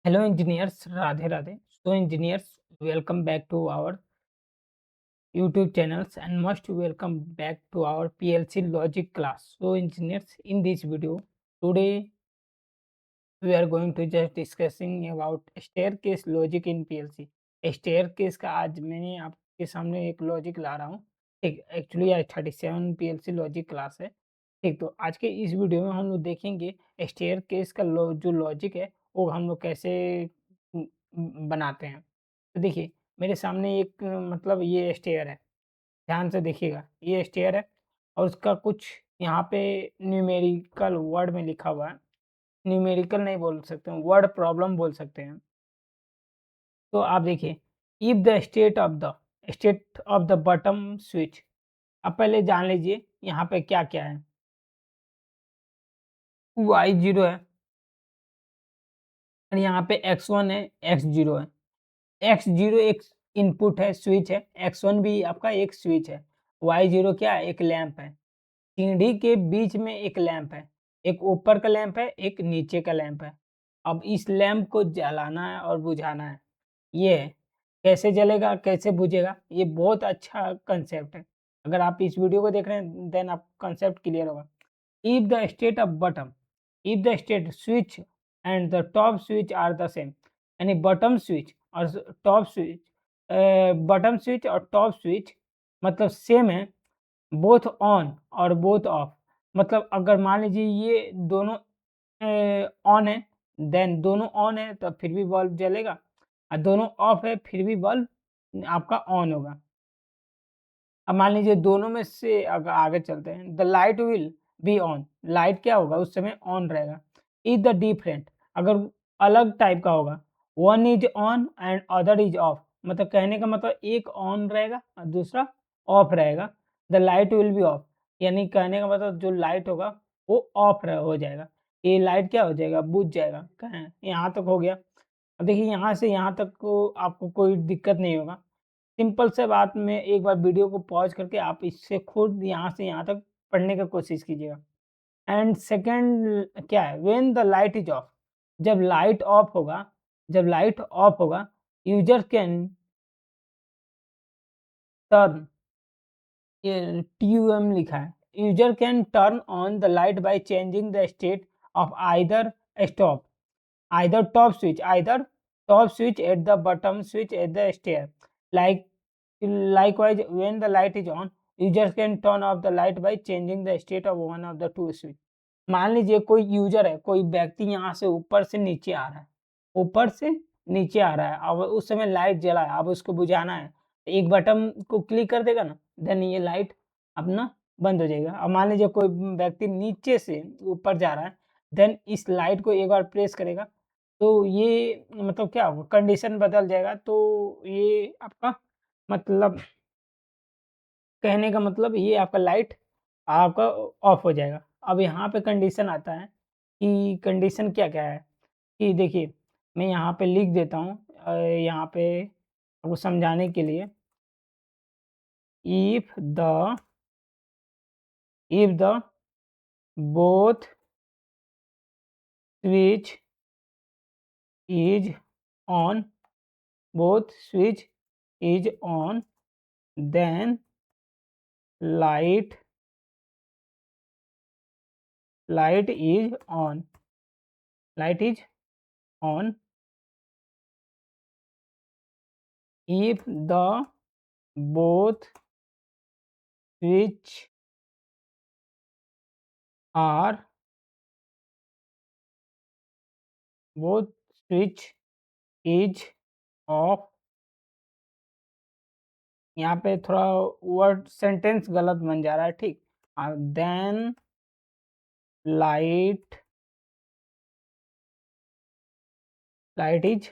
Hello engineers, Radhe Radhe. So engineers, welcome back to our YouTube channels and most welcome back to our PLC logic class. So engineers, in this video, today we are going to just discussing about staircase logic in PLC. staircase का आज मैंने आपके सामने एक logic ला रहा हूँ। ठीक, actually आज 37 PLC लॉजिक क्लास है। ठीक, तो आज के इस वीडियो में हम लोग देखेंगे स्टेयरकेस का जो लॉजिक है वो हम लोग कैसे बनाते हैं। तो देखिए मेरे सामने एक मतलब ये स्टेयर है, ध्यान से देखिएगा ये स्टेयर है और उसका कुछ यहाँ पे न्यूमेरिकल वर्ड में लिखा हुआ है। न्यूमेरिकल नहीं बोल सकते हैं, वर्ड प्रॉब्लम बोल सकते हैं। तो आप देखिए, if the state of the bottom switch, अब पहले जान लीजिए यहाँ पे क्या-क्या है। y 0 है और यहाँ पे x1 है, x 0 है। x 0 एक इनपुट है, स्विच है, x1 भी आपका एक स्विच है, y 0 क्या है? एक लैंप है। सीढ़ी के बीच में एक लैंप है, एक ऊपर का लैंप है, एक नीचे का लैंप है। अब इस लैंप को जलाना है और बुझाना है, ये है। कैसे जलेगा, कैसे बुझेगा, ये बहुत अच्छा कंसेप्ट है। अगर आप इस वीडियो को देख रहे हैं देन आप कंसेप्ट क्लियर होगा। If the state of button, if the state switch and the top switch are the same, यानी बटन स्विच और टॉप स्विच, बटन स्विच और टॉप स्विच मतलब सेम है, बोथ ऑन और बोथ ऑफ। मतलब अगर मान लीजिए ये दोनों ऑन है, देन दोनों ऑन है तब फिर भी बल्ब जलेगा और दोनों ऑफ है फिर भी बल्ब आपका ऑन होगा। अब मान लीजिए दोनों में से अगर आगे चलते हैं, the light will be on, light क्या होगा उस समय ऑन रहेगा। इज द डिफरेंट, अगर अलग टाइप का होगा, one is on and other is of, मतलब कहने का मतलब एक ऑन रहेगा और दूसरा ऑफ रहेगा। The light will be of, यानी कहने का मतलब जो लाइट होगा वो ऑफ हो जाएगा, ये लाइट क्या हो जाएगा, बुझ जाएगा। कहें यहाँ तक हो गया। अब देखिए यहाँ से यहाँ तक को आपको कोई दिक्कत नहीं होगा। सिंपल से बात में एक बार वीडियो को पॉज़ करके आप इससे खुद यहाँ से यहाँ तक पढ़ने का कोशिश कीजिएगा। एंड सेकंड क्या है, when the light is of, जब लाइट ऑफ होगा, जब लाइट ऑफ होगा, यूज़र कैन टर्न, ये TUM लिखा है, user can turn on the light by changing the state of either stop, either top switch at the bottom switch at the stair. Like likewise, when the light is on, users can turn off the light by changing the state of one of the two switch. मान लीजिए कोई user है, कोई व्यक्ति यहाँ से ऊपर से नीचे आ रहा है, ऊपर से नीचे आ रहा है, अब उस समय लाइट जला है, अब उसको बुझाना है, एक बटन को क्लिक कर देगा ना, देन ये लाइट अपना बंद हो जाएगा। अब मान लीजिए कोई व्यक्ति नीचे से ऊपर जा रहा है, देन इस लाइट को एक बार प्रेस करेगा तो ये मतलब क्या होगा, कंडीशन बदल जाएगा। तो ये आपका मतलब कहने का मतलब ये आपका लाइट आपका ऑफ हो जाएगा। अब यहाँ पे कंडीशन आता है कि कंडीशन क्या-क्या है कि देखिए, मैं यहाँ पे लिख देता हूँ यहाँ पे आपको समझाने के लिए। If the if the both switch is on, both switch is on, then light light is on, light is on if the both switch are, both switch is off। यहाँ पे थोड़ा वर्ड सेंटेंस गलत बन जा रहा है, ठीक। Then light light is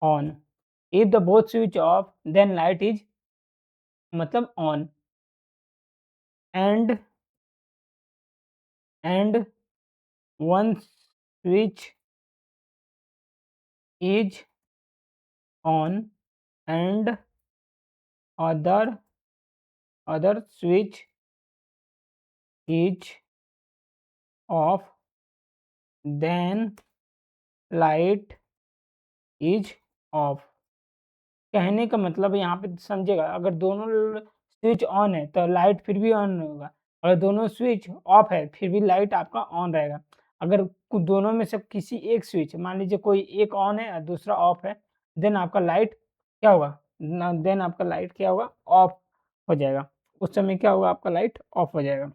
on, if the both switch off then light is मतलब on, and and one switch is on and other other switch is off, then light is off. कहने का मतलब यहाँ पे समझिएगा, अगर दोनों स्विच ऑन है तो लाइट फिर भी ऑन होगा, अगर दोनों स्विच ऑफ है फिर भी लाइट आपका ऑन रहेगा। अगर दोनों में से किसी एक स्विच, मान लीजिए कोई एक ऑन है और दूसरा ऑफ है, देन आपका लाइट क्या होगा, देन आपका लाइट क्या होगा, ऑफ हो जाएगा। उस समय क्या होगा, आपका लाइट ऑफ हो जाएगा।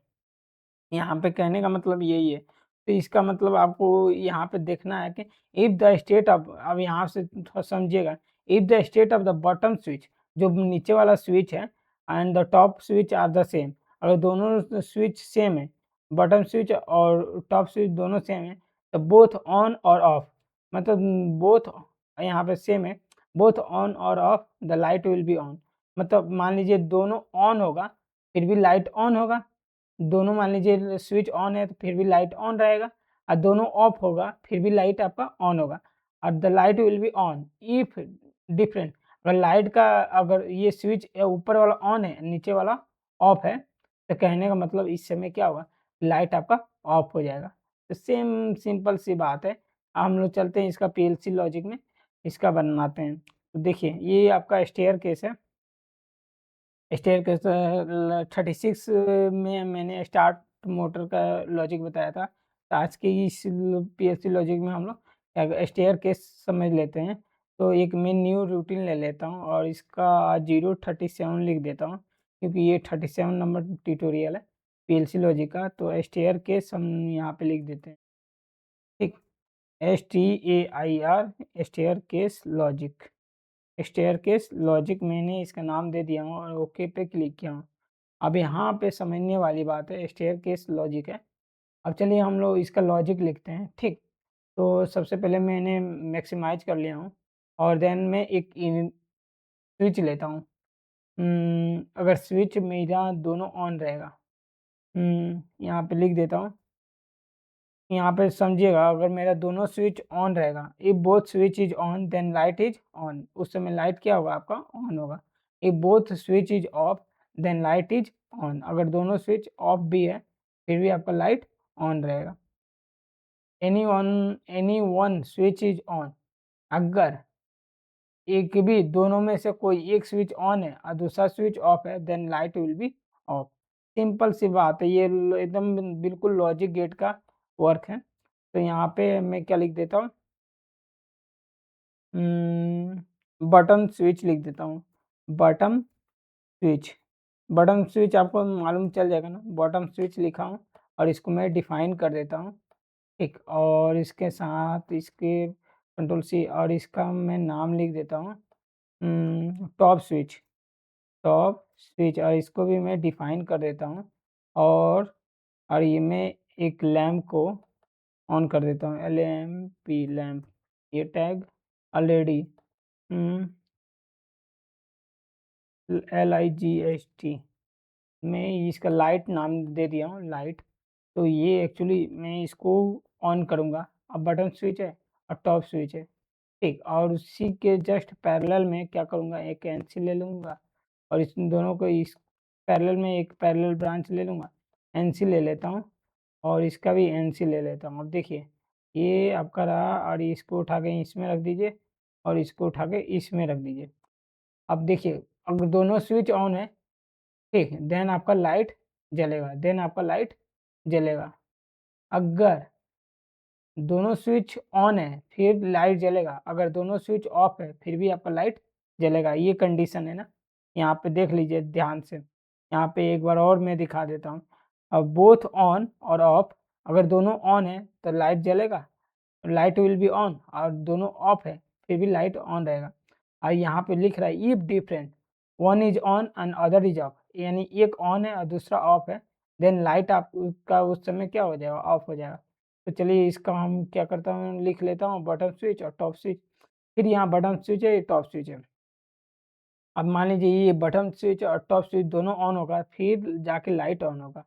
यहाँ पे कहने का मतलब यही है। तो इसका मतलब आपको यहाँ पे देखना है कि इफ द स्टेट ऑफ, अब यहाँ से थोड़ा समझिएगा, if the state of the bottom switch, जो नीचे वाला स्विच है, and the top switch are the same, अगर दोनों स्विच सेम है, बॉटम स्विच और टॉप स्विच दोनों सेम है, तो बोथ ऑन और ऑफ, मतलब बोथ यहाँ पे सेम है, बोथ ऑन और off the light will be on. मतलब मान लीजिए दोनों ऑन होगा फिर भी लाइट ऑन होगा, दोनों मान लीजिए स्विच ऑन है तो फिर भी लाइट ऑन रहेगा, और दोनों ऑफ होगा फिर भी लाइट आपका ऑन होगा, और the light will be on if different. अगर लाइट का, अगर ये स्विच ऊपर वाला ऑन है नीचे वाला ऑफ है, तो कहने का मतलब इस समय क्या होगा, लाइट आपका ऑफ हो जाएगा। तो सेम सिंपल सी बात है। हम लोग चलते हैं इसका पीएलसी लॉजिक में, इसका बनाते हैं। तो देखिए ये आपका स्टेयर केस है, स्टेयरकेस 36 में मैंने स्टार्ट मोटर का लॉजिक बताया था। तो आज के इस पीएलसी लॉजिक में हम लोग स्टेयरकेस समझ लेते हैं। तो एक मैं न्यू रूटीन ले लेता हूँ और इसका 037 लिख देता हूँ, क्योंकि ये 37 नंबर ट्यूटोरियल है पीएलसी लॉजिक का। तो स्टेयरकेस हम यहाँ पे लिख देते हैं, ठीक। STAIR, staircase logic. Staircase logic मैंने इसका नाम दे दिया हूँ और ओके पे क्लिक किया हूँ। अब यहाँ पे समझने वाली बात है, स्टेयरकेस लॉजिक है। अब चलिए हम लोग इसका लॉजिक लिखते हैं, ठीक। तो सबसे पहले मैंने मैक्सिमाइज कर लिया हूँ और देन मैं एक स्विच लेता हूँ। अगर स्विच मेरा दोनों ऑन रहेगा, यहाँ पे लिख देता हूँ, यहाँ पे समझिएगा, अगर मेरा दोनों स्विच ऑन रहेगा, if both switch is on then light is on, उस समय लाइट क्या होगा, आपका ऑन होगा। If both switch is off then light is on, अगर दोनों स्विच ऑफ भी है फिर भी आपका लाइट ऑन रहेगा। Any one switch is on, अगर एक भी दोनों में से कोई एक स्विच ऑन है और दूसरा स्विच ऑफ है, then light will be off. Simple सी बात है, ये एकदम बिल्कुल लॉजिक गेट का वर्क है। तो यहाँ पे मैं क्या लिख देता हूँ, बटन स्विच लिख देता हूँ, बटन स्विच। बटन स्विच आपको मालूम चल जाएगा ना, बटन स्विच लिखा हूँ और इसको मैं डिफाइन कर देता हूँ, ठीक। और इसके साथ इसके कंट्रोल सी, और इसका मैं नाम लिख देता हूँ टॉप स्विच, टॉप स्विच, और इसको भी मैं डिफाइन कर देता हूँ। और ये मैं एक लैम्प को ऑन कर देता हूँ, LAMP लैम्प, ये टैग ऑलरेडी LIGHT मैं इसका लाइट नाम दे दिया हूँ, लाइट। तो ये एक्चुअली मैं इसको ऑन करूँगा। अब बटन स्विच है और टॉप स्विच है, ठीक। और उसी के जस्ट पैरेलल में क्या करूँगा, एक एनसी ले लूँगा और इस दोनों को इस पैरेलल में एक पैरेलल ब्रांच ले लूँगा, एनसी ले लेता हूँ और इसका भी एनसी ले लेता हूँ। अब देखिए ये आपका रहा, और इसको उठा के इसमें रख दीजिए और इसको उठा के इसमें रख दीजिए। अब देखिए अगर दोनों स्विच ऑन है, ठीक, देन आपका लाइट जलेगा, देन आपका लाइट जलेगा। अगर दोनों स्विच ऑन है फिर लाइट जलेगा, अगर दोनों स्विच ऑफ है फिर भी आपका लाइट जलेगा, ये कंडीशन है ना। यहाँ पे देख लीजिए ध्यान से, यहाँ पे एक बार और मैं दिखा देता हूँ। अब बोथ ऑन और ऑफ, अगर दोनों ऑन है तो लाइट जलेगा, लाइट विल बी ऑन, और दोनों ऑफ है फिर भी लाइट ऑन रहेगा। और यहाँ पे लिख रहा है if different, one is on and other is of, यानी एक ऑन है और दूसरा ऑफ है, देन लाइट आपका उस समय क्या हो जाएगा, ऑफ हो जाएगा। तो चलिए इसका हम क्या करता हूँ, लिख लेता हूँ बटन स्विच और टॉप स्विच। फिर यहाँ बटन स्विच है, ये टॉप स्विच है। अब मान लीजिए ये बटन स्विच और टॉप स्विच दोनों ऑन होगा फिर जाके लाइट ऑन होगा।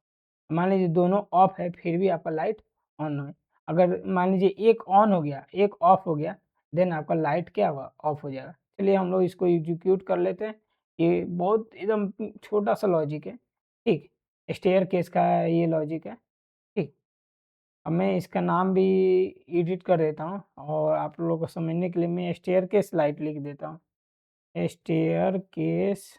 मान लीजिए दोनों ऑफ है फिर भी आपका लाइट ऑन है। अगर मान लीजिए एक ऑन हो गया एक ऑफ हो गया, देन आपका लाइट क्या होगा, ऑफ हो जाएगा। चलिए हम लोग इसको एग्जीक्यूट कर लेते हैं। ये बहुत एकदम छोटा सा लॉजिक है, ठीक। स्टेयर केस का ये लॉजिक है, ठीक। अब मैं इसका नाम भी एडिट कर देता हूँ और आप लोगों को समझने के लिए मैं स्टेयरकेस लाइट लिख देता हूँ। स्टेयरकेस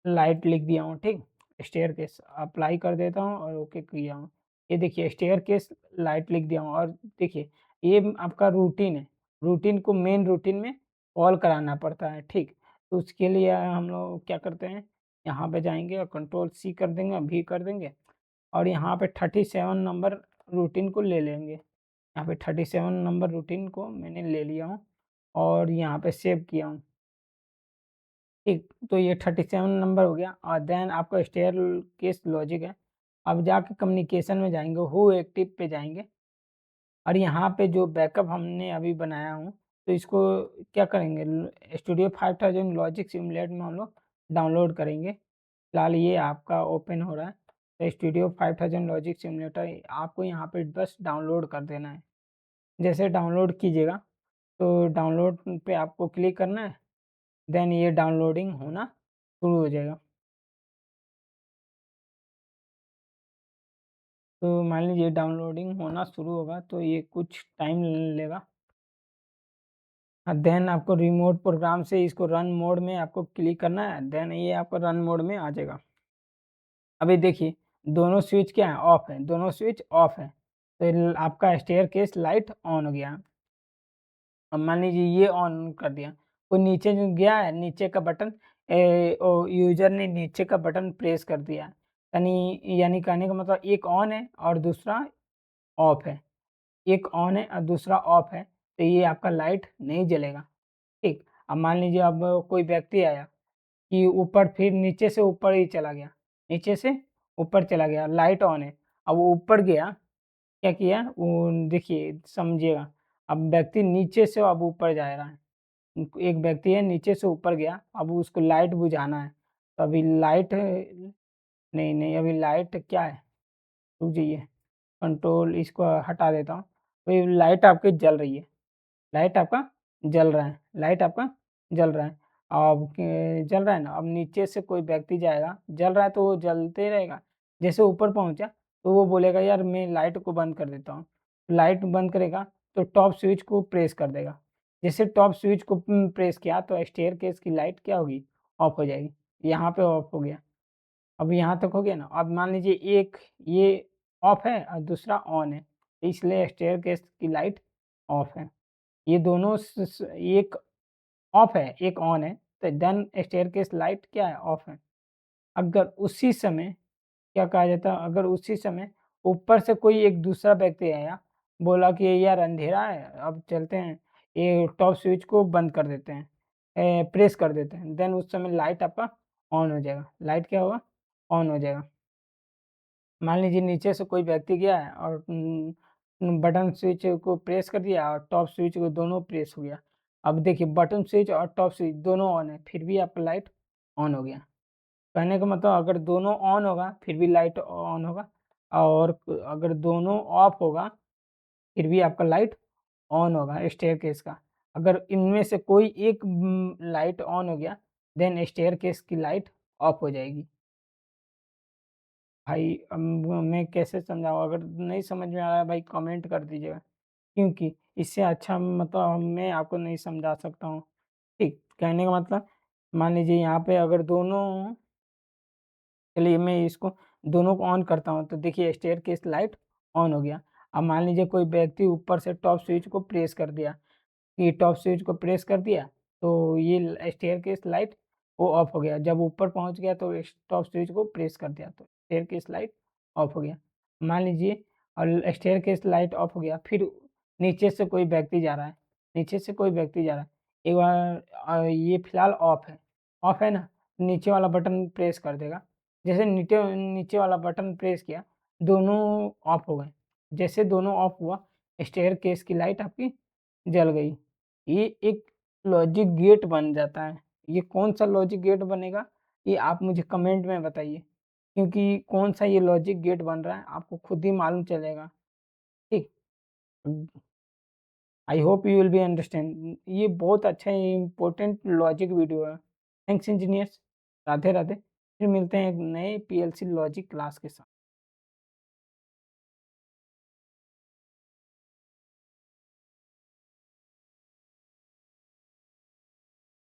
लाइट लिख दिया हूँ, ठीक। स्टेयरकेस अप्लाई कर देता हूँ और ओके किया हूँ। ये देखिए स्टेयरकेस लाइट लिख दिया हूँ और देखिए ये आपका रूटीन है। रूटीन को मेन रूटीन में कॉल कराना पड़ता है, ठीक। तो उसके लिए हम लोग क्या करते हैं, यहाँ पे जाएँगे और कंट्रोल सी कर देंगे, वी कर देंगे और यहाँ पे 37 नंबर रूटीन को ले लेंगे। यहाँ पे 37 नंबर रूटीन को मैंने ले लिया हूँ और यहाँ पे सेव किया हूँ। ठीक, तो ये 37 नंबर हो गया और देन आपका स्टेयरकेस लॉजिक है। अब जाके कम्युनिकेशन में जाएँगे, हू एक्टिव पे जाएँगे और यहाँ पे जो बैकअप हमने अभी बनाया हूँ, तो इसको क्या करेंगे स्टूडियो 5000 लॉजिक सिमुलेट में हम लोग डाउनलोड करेंगे। फिलहाल ये आपका ओपन हो रहा है, तो स्टूडियो 5000 लॉजिक सिमुलेटर आपको यहाँ पे बस डाउनलोड कर देना है। जैसे डाउनलोड कीजिएगा, तो डाउनलोड पे आपको क्लिक करना है, देन ये डाउनलोडिंग होना शुरू हो जाएगा। तो मान लीजिए डाउनलोडिंग होना शुरू होगा तो ये कुछ टाइम लेगा। देन आपको रिमोट प्रोग्राम से इसको रन मोड में आपको क्लिक करना है, देन ये आपका रन मोड में आ जाएगा। अभी देखिए दोनों स्विच क्या है, ऑफ है, दोनों स्विच ऑफ है, तो आपका स्टेयरकेस लाइट ऑन हो गया। अब मान लीजिए ये ऑन कर दिया, तो नीचे जो गया है नीचे का बटन यूजर ने नीचे का बटन प्रेस कर दिया, यानी कहने का मतलब एक ऑन है और दूसरा ऑफ है। एक ऑन है और दूसरा ऑफ है, तो ये आपका लाइट नहीं जलेगा, ठीक। अब मान लीजिए अब कोई व्यक्ति आया कि ऊपर फिर नीचे से ऊपर ही चला गया, नीचे से ऊपर चला गया, लाइट ऑन है। अब वो ऊपर गया, क्या किया वो देखिए समझिएगा, अब व्यक्ति नीचे से अब ऊपर जा रहा है। एक व्यक्ति है नीचे से ऊपर गया, अब उसको लाइट बुझाना है, तो अभी लाइट नहीं, नहीं अभी लाइट क्या है, रुक जाइए, कंट्रोल इसको हटा देता हूँ। तो ये लाइट आपकी जल रही है, लाइट आपका जल रहा है, लाइट आपका जल रहा है। अब जल रहा है ना, अब नीचे से कोई व्यक्ति जाएगा, जल रहा है तो वो जलते ही रहेगा। जैसे ऊपर पहुँचा तो वो बोलेगा यार मैं लाइट को बंद कर देता हूँ। लाइट बंद करेगा तो टॉप स्विच को प्रेस कर देगा। जैसे टॉप स्विच को प्रेस किया तो स्टेयरकेस की लाइट क्या होगी, ऑफ हो जाएगी। यहाँ पे ऑफ हो गया। अब यहाँ तक हो गया ना, अब मान लीजिए एक ये ऑफ है और दूसरा ऑन है, इसलिए स्टेयरकेस की लाइट ऑफ है। ये दोनों एक ऑफ है, एक ऑन है, तो देन स्टेयरकेस लाइट क्या है, ऑफ है। अगर उसी समय क्या कहा जाता है, अगर उसी समय ऊपर से कोई एक दूसरा व्यक्ति आया, बोला कि यार अंधेरा है, अब चलते हैं, ये टॉप स्विच को बंद कर देते हैं, प्रेस कर देते हैं, देन उस समय लाइट आपका ऑन हो जाएगा। लाइट क्या होगा, ऑन हो जाएगा। मान लीजिए नीचे से कोई व्यक्ति गया है और बटन स्विच को प्रेस कर दिया और टॉप स्विच को दोनों प्रेस हो गया। अब देखिए बटन स्विच और टॉप स्विच दोनों ऑन है, फिर भी आपका लाइट ऑन हो गया। कहने का मतलब अगर दोनों ऑन होगा फिर भी लाइट ऑन होगा और अगर दोनों ऑफ होगा फिर भी आपका लाइट ऑन होगा स्टेयरकेस का। अगर इनमें से कोई एक लाइट ऑन हो गया देन स्टेयरकेस की लाइट ऑफ हो जाएगी। भाई अब मैं कैसे समझाऊँ? अगर नहीं समझ में आ रहा है भाई कमेंट कर दीजिएगा, क्योंकि इससे अच्छा मतलब मैं आपको नहीं समझा सकता हूँ। ठीक, कहने का मतलब मान लीजिए यहाँ पे अगर दोनों, चलिए मैं इसको दोनों को ऑन करता हूँ, तो देखिए स्टेयरकेस लाइट ऑन हो गया। अब मान लीजिए कोई व्यक्ति ऊपर से टॉप स्विच को प्रेस कर दिया, कि टॉप स्विच को प्रेस कर दिया, तो ये स्टेयरकेस लाइट वो ऑफ हो गया। जब ऊपर पहुँच गया तो इस टॉप स्विच को प्रेस कर दिया तो स्टेयरकेस लाइट ऑफ हो गया। मान लीजिए और स्टेयरकेस लाइट ऑफ हो गया, फिर नीचे से कोई व्यक्ति जा रहा है, नीचे से कोई व्यक्ति जा रहा है। एक बार ये फिलहाल ऑफ है ना, नीचे वाला बटन प्रेस कर देगा। जैसे नीचे नीचे वाला बटन प्रेस किया, दोनों ऑफ हो गए। जैसे दोनों ऑफ हुआ, स्टेयरकेस की लाइट आपकी जल गई। ये एक लॉजिक गेट बन जाता है। ये कौन-सा लॉजिक गेट बनेगा, ये आप मुझे कमेंट में बताइए, क्योंकि कौन-सा ये लॉजिक गेट बन रहा है आपको खुद ही मालूम चलेगा, ठीक? I hope you will be understand. ये बहुत अच्छा इम्पोर्टेंट लॉजिक वीडियो है। Thanks engineers. राधे-राधे। फिर मिलते हैं एक नए पीएलसी लॉजिक क्लास के साथ।